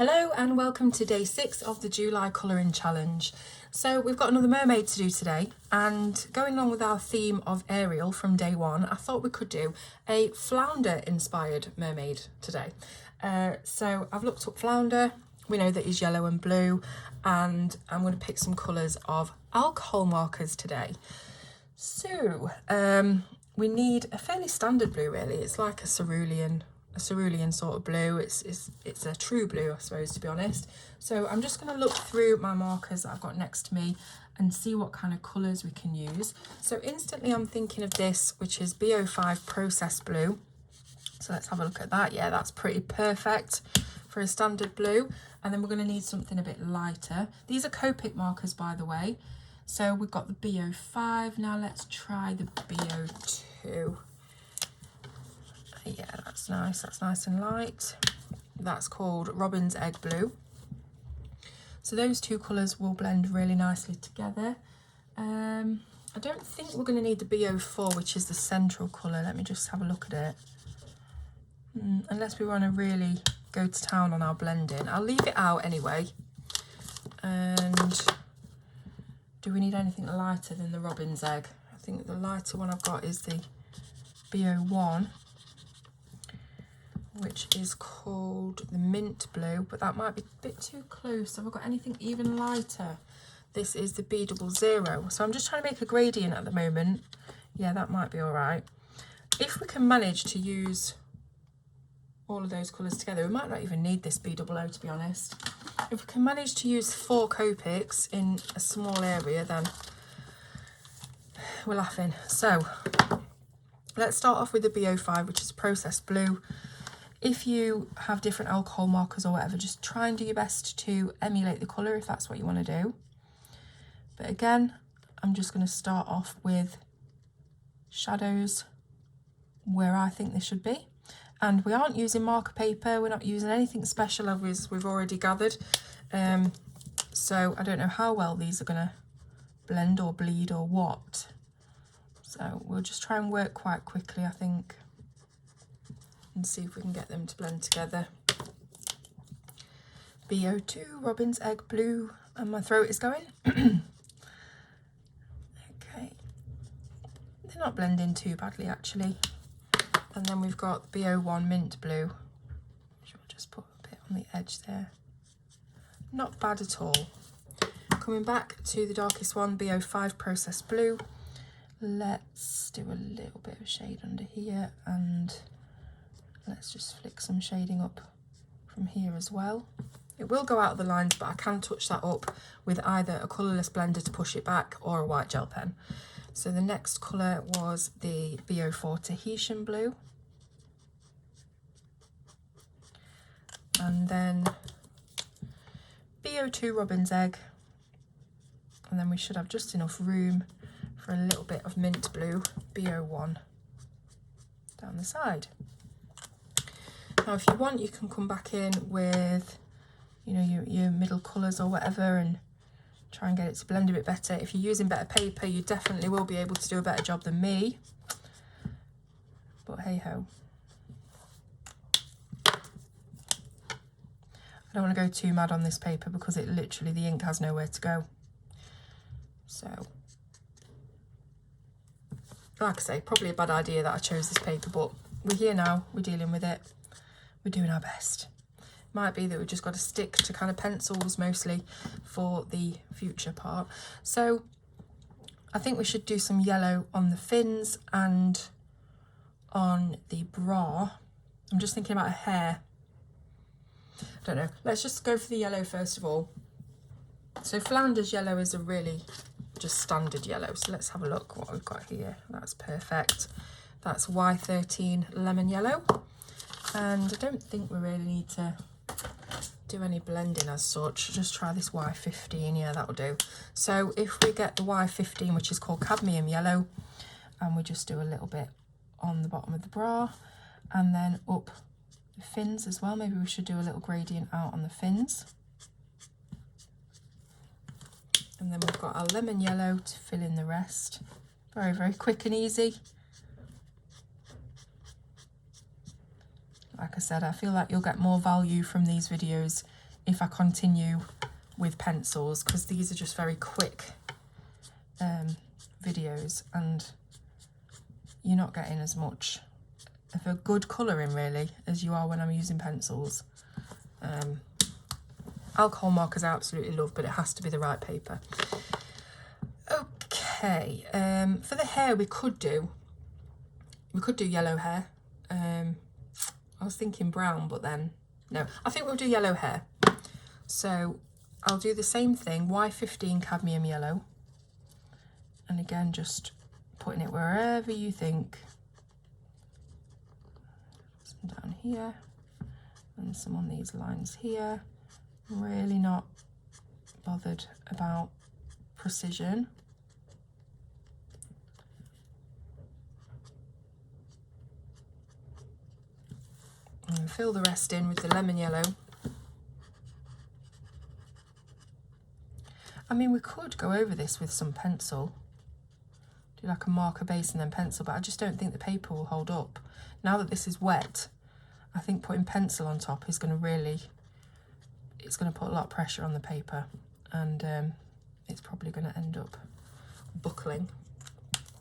Hello and welcome to day 6 of the July colouring challenge. So we've got another mermaid to do today, and going along with our theme of Ariel from day 1, I thought we could do a flounder inspired mermaid today. So I've looked up flounder, we know that he's yellow and blue, and I'm going to pick some colours of alcohol markers today. So we need a fairly standard blue really, it's like a cerulean sort of blue. It's a true blue, I suppose, to be honest. So I'm just going to look through my markers that I've got next to me and see what kind of colours we can use. So instantly I'm thinking of this, which is BO5 Process Blue. So let's have a look at that. Yeah, that's pretty perfect for a standard blue. And then we're going to need something a bit lighter. These are Copic markers, by the way. So we've got the BO5. Now let's try the BO2. Yeah, that's nice and light. That's called Robin's Egg Blue. So those two colours will blend really nicely together. I don't think we're going to need the BO4, which is the central colour. Let me just have a look at it. Unless we want to really go to town on our blending. I'll leave it out anyway. And do we need anything lighter than the Robin's Egg? I think the lighter one I've got is the BO1, which is called the Mint Blue, but that might be a bit too close. Have I got anything even lighter? This is the B00. So I'm just trying to make a gradient at the moment. Yeah, that might be all right. If we can manage to use all of those colours together, we might not even need this B00, to be honest. If we can manage to use 4 Copics in a small area, then we're laughing. So let's start off with the BO5, which is Process Blue. If you have different alcohol markers or whatever, just try and do your best to emulate the colour if that's what you want to do. But again, I'm just going to start off with shadows where I think they should be. And we aren't using marker paper, we're not using anything special as we've already gathered. So I don't know how well these are going to blend or bleed or what. So we'll just try and work quite quickly, I think, and see if we can get them to blend together. BO2, Robin's Egg Blue, and my throat is going. Okay, they're not blending too badly actually. And then we've got BO1 Mint Blue, which we'll just put a bit on the edge there. Not bad at all. Coming back to the darkest one, BO5 Process Blue. Let's do a little bit of shade under here, and let's just flick some shading up from here as well. It will go out of the lines, but I can touch that up with either a colourless blender to push it back or a white gel pen. So the next colour was the BO4 Tahitian Blue. And then BO2 Robin's Egg. And then we should have just enough room for a little bit of Mint Blue, BO1, down the side. Now, if you want, you can come back in with, you know, your middle colours or whatever and try and get it to blend a bit better. If you're using better paper, you definitely will be able to do a better job than me. But hey ho. I don't want to go too mad on this paper because it literally, the ink has nowhere to go. So, like I say, probably a bad idea that I chose this paper, but we're here now, we're dealing with it. We're doing our best. Might be that we've just got to stick to kind of pencils mostly for the future part. So I think we should do some yellow on the fins and on the bra. I'm just thinking about a hair. I don't know. Let's just go for the yellow first of all. So Flounder's yellow is a really just standard yellow. So let's have a look what we've got here. That's perfect. That's Y13 Lemon Yellow. And I don't think we really need to do any blending as such. Just try this Y15, yeah, that'll do. So if we get the Y15, which is called Cadmium Yellow, and we just do a little bit on the bottom of the bra, and then up the fins as well. Maybe we should do a little gradient out on the fins. And then we've got our Lemon Yellow to fill in the rest. Very, very quick and easy. Like I said, I feel like you'll get more value from these videos if I continue with pencils, because these are just very quick videos and you're not getting as much of a good colouring really as you are when I'm using pencils. Alcohol markers I absolutely love, but it has to be the right paper. Okay, for the hair we could do yellow hair. I was thinking brown, but then no, I think we'll do yellow hair. So I'll do the same thing, Y15 cadmium yellow, and again just putting it wherever you think. Some down here and some on these lines here. Really not bothered about precision. And fill the rest in with the lemon yellow. I mean, we could go over this with some pencil, do like a marker base and then pencil, but I just don't think the paper will hold up. Now that this is wet, I think putting pencil on top is going to really, it's going to put a lot of pressure on the paper, and it's probably going to end up buckling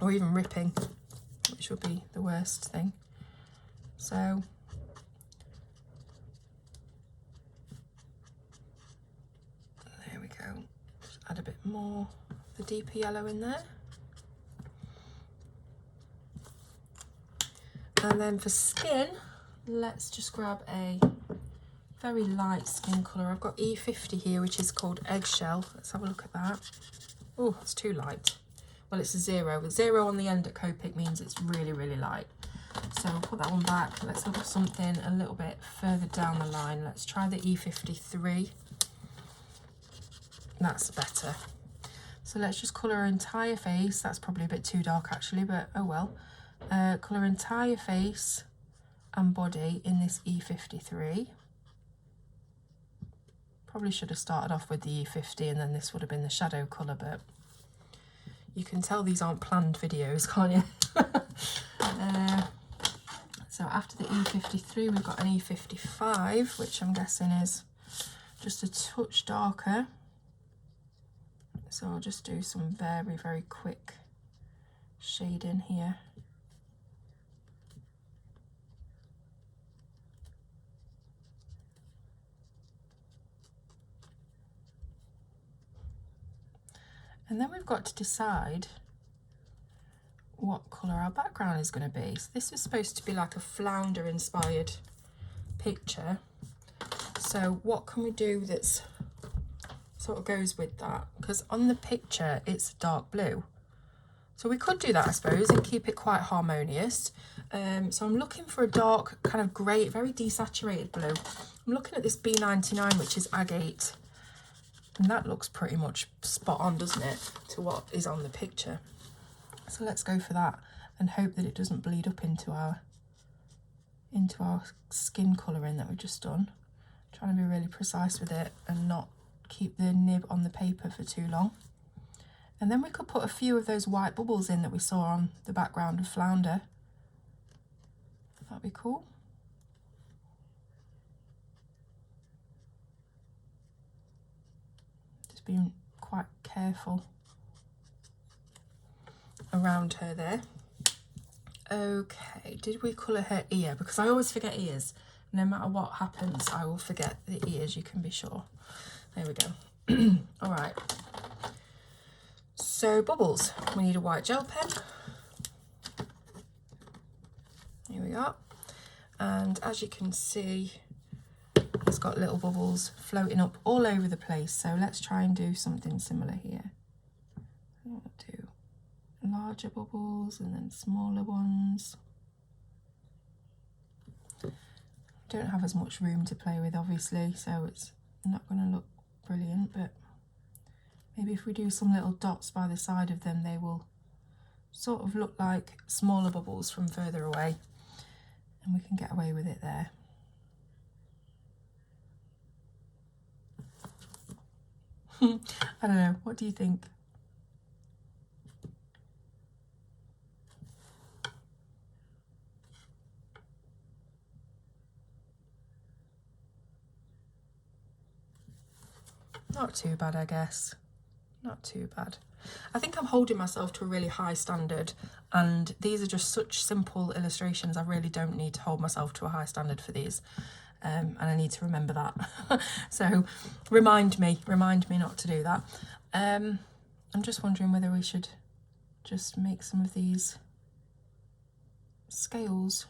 or even ripping, which would be the worst thing. So there we go. Just add a bit more of the deeper yellow in there. And then for skin, let's just grab a very light skin colour. I've got E50 here, which is called Eggshell. Let's have a look at that. Oh, it's too light. Well, it's a 0. With 0 on the end at Copic means it's really, really light. So I'll put that one back. Let's look at something a little bit further down the line. Let's try the E53. That's better. So let's just colour her entire face. That's probably a bit too dark actually, but oh well. Colour her entire face and body in this E53. Probably should have started off with the E50 and then this would have been the shadow colour, but you can tell these aren't planned videos, can't you? So after the E53 we've got an E55, which I'm guessing is just a touch darker. So I'll just do some very, very quick shading here. And then we've got to decide what colour our background is going to be. So this is supposed to be like a flounder inspired picture. So what can we do that's sort of goes with that? Because on the picture it's dark blue. So we could do that, I suppose, and keep it quite harmonious. So I'm looking for a dark kind of grey, very desaturated blue. I'm looking at this B99, which is agate. And that looks pretty much spot on, doesn't it, to what is on the picture. So let's go for that and hope that it doesn't bleed up into our skin colouring that we've just done. Trying to be really precise with it and not keep the nib on the paper for too long. And then we could put a few of those white bubbles in that we saw on the background of Flounder. That'd be cool. Just being quite careful around her there. Okay, did we colour her ear? Because I always forget ears. No matter what happens, I will forget the ears, you can be sure. There we go. All right. So bubbles, we need a white gel pen. Here we are. And as you can see, it's got little bubbles floating up all over the place. So let's try and do something similar here. I'll do larger bubbles and then smaller ones. Don't have as much room to play with, obviously, so it's not going to look brilliant, but maybe if we do some little dots by the side of them, they will sort of look like smaller bubbles from further away, and we can get away with it there. I don't know, what do you think? Not too bad, I guess. Not too bad. I think I'm holding myself to a really high standard, and these are just such simple illustrations. I really don't need to hold myself to a high standard for these, and I need to remember that. So remind me not to do that. I'm just wondering whether we should just make some of these scales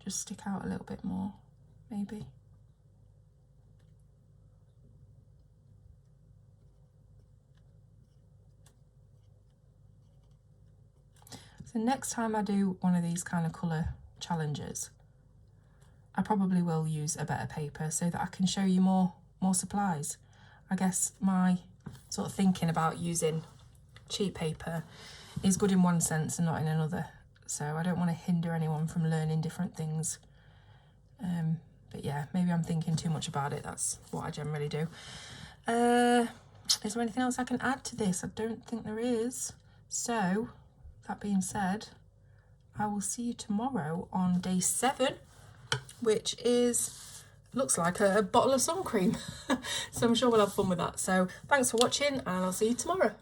just stick out a little bit more, maybe. So next time I do one of these kind of colour challenges, I probably will use a better paper so that I can show you more supplies. I guess my sort of thinking about using cheap paper is good in one sense and not in another. So I don't want to hinder anyone from learning different things. But yeah, maybe I'm thinking too much about it. That's what I generally do. Is there anything else I can add to this? I don't think there is. So that being said, I will see you tomorrow on day 7, which looks like a bottle of sun cream. So I'm sure we'll have fun with that. So thanks for watching, and I'll see you tomorrow.